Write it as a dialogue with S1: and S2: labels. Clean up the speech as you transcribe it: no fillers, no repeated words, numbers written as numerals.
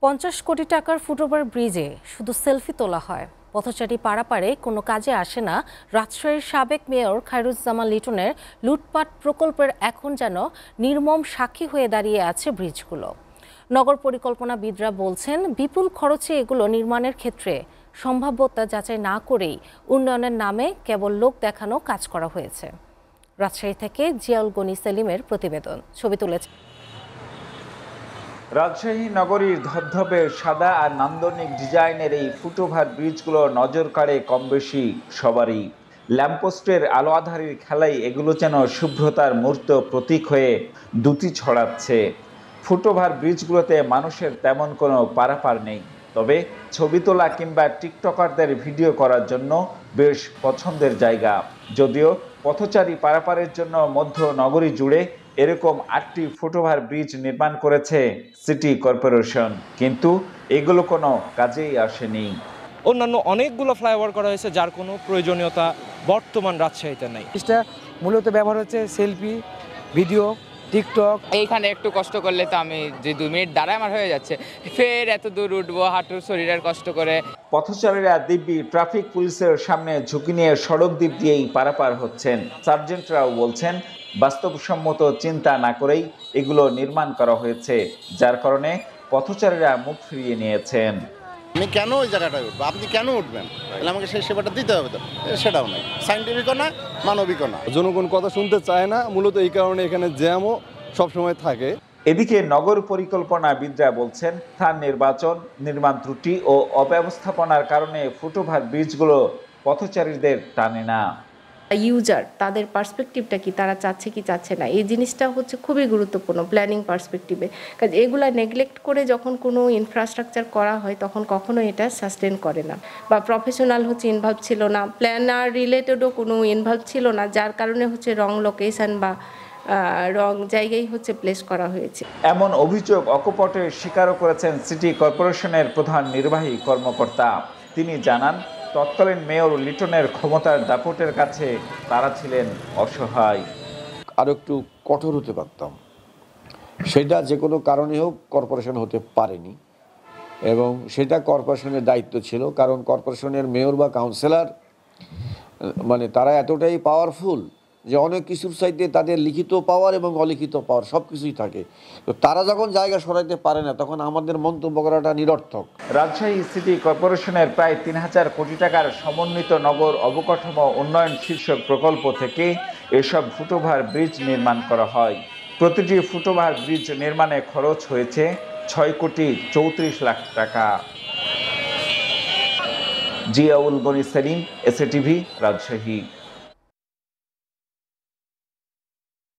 S1: 50 কোটি টাকার ফুটওভার ব্রিজে শুধু সেলফি তোলা হয়। পথচারী পারাপারে কোনো কাজে আসে না। রাজশাহীর সাবেক মেয়র খায়রুজ্জামান লিটনের লুটপাট প্রকল্পের এখন যেন নির্মম সাক্ষী হয়ে দাঁড়িয়ে আছে ব্রিজগুলো। নগর পরিকল্পনাবিদরা বলছেন, বিপুল খরচে এগুলো নির্মাণের ক্ষেত্রে সম্ভাব্যতা যাচাই না করেই উন্নয়নের নামে কেবল লোক দেখানো কাজ করা হয়েছে। রাজশাহী থেকে জিয়াউল গনি সেলিমের প্রতিবেদন। ছবি তুলেছে।
S2: রাজশাহী নগরীর ধবধবে সাদা আর নান্দনিক ডিজাইনের এই ফুটওভার ব্রিজগুলো নজর কাড়ে কম বেশি সবারই। ল্যাম্পপোস্টের আলো আঁধারির খেলায় এগুলো যেন শুভ্রতার মূর্ত প্রতীক হয়ে দ্যুতি ছড়াচ্ছে। ফুটওভার ব্রিজগুলোতে মানুষের তেমন কোনো পারাপার নেই, তবে ছবি তোলা কিংবা টিকটকারদের ভিডিও করার জন্য বেশ পছন্দের জায়গা। যদিও পথচারী পারাপারের জন্য মধ্য নগরী জুড়ে এরকম 8টি ফুটওভার ব্রিজ নির্মাণ করেছে সিটি কর্পোরেশন, কিন্তু এগুলো কোনো কাজেই আসেনি।
S3: অন্যান্য অনেকগুলো ফ্লাইওভার করা হয়েছে, যার কোনো প্রয়োজনীয়তা বর্তমান রাজশাহীতে নেই।
S4: এটা মূলত ব্যবহার হচ্ছে সেলফি, ভিডিও, টিকটক।
S5: এইখানে একটু কষ্ট করলে তো আমি যে 2 মিনিট দাঁড়ায় আমার হয়ে যাচ্ছে, ফের এত দূর উঠবো হাঁটু শরীরের কষ্ট করে।
S2: পথচারীরা দিব্যি ট্রাফিক পুলিশের সামনে ঝুঁকি নিয়ে সড়ক দ্বীপ দিয়েই পারাপার হচ্ছেন। সার্জেন্টরাও বলছেন, বাস্তবসম্মত চিন্তা না করেই এগুলো নির্মাণ করা হয়েছে, যার কারণে পথচারীরা মুখ ফিরিয়ে নিয়েছেন।
S6: আমি কেন ওই জায়গাটায় উঠবো, আপনি কেন উঠবেন, তাহলে আমাকে সেই সেবাটা দিতে হবে তো, সেটাও নাই, সায়েন্টিফিকও না, মানবিকও না।
S7: জনগণ কথা শুনতে চায় না, মূলত এই কারণে এখানে জ্যামও সবসময় থাকে।
S2: এদিকে নগর পরিকল্পনাবিদরা বলছেন, স্থান নির্বাচন, নির্মাণ ত্রুটি ও অব্যবস্থাপনার কারণে ফুটওভার ব্রিজগুলো পথচারীদের টানে না।
S8: ইউজার তাদের পার্সপেক্টিভটা কি, তারা চাচ্ছে কি চাচ্ছে না, এই জিনিসটা হচ্ছে খুবই গুরুত্বপূর্ণ প্ল্যানিং পার্সপেক্টিভে। কাজ এগুলা নেগলেক্ট করে যখন কোনো ইনফ্রাস্ট্রাকচার করা হয় তখন কখনো এটা সাস্টেন করে না, বা প্রফেশনাল হচ্ছে ইনভলভ ছিল না, প্ল্যানার রিলেটেডও কোনো ইনভলভ ছিল না, যার কারণে হচ্ছে রং লোকেশন বা রং জায়গায় হচ্ছে প্লেস করা হয়েছে।
S2: এমন অভিযোগ অকপটে স্বীকারও করেছেন সিটি কর্পোরেশনের প্রধান নির্বাহী কর্মকর্তা। তিনি জানান, তৎকালীন মেয়র লিটনের ক্ষমতার দাপটের কাছে তারা ছিলেন অসহায়।
S9: আরও একটু কঠোর হতে পারতাম, সেটা যে কোনো কারণে হোক কর্পোরেশন হতে পারেনি, এবং সেটা কর্পোরেশনের দায়িত্ব ছিল। কারণ কর্পোরেশনের মেয়র বা কাউন্সিলর মানে তারা এতটাই পাওয়ারফুল যে অনেক কিছুর চাইতে তাদের লিখিত পাওয়ার এবং অলিখিত পাওয়ার সব কিছুই থাকে। তো তারা যখন জায়গা সরাইতে পারে না, তখন আমাদের মন্তব্য করাটা নিরর্থক।
S2: রাজশাহী সিটি কর্পোরেশনের প্রায় 3000 কোটি টাকার সমন্বিত নগর অবকাঠামো উন্নয়ন শীর্ষক প্রকল্প থেকে এসব ফুটওভার ব্রিজ নির্মাণ করা হয়। প্রতিটি ফুটওভার ব্রিজ নির্মাণে খরচ হয়েছে 6,34,00,000 টাকা। জিয়াউল গনি সেলিম, এসএটিভি, রাজশাহী।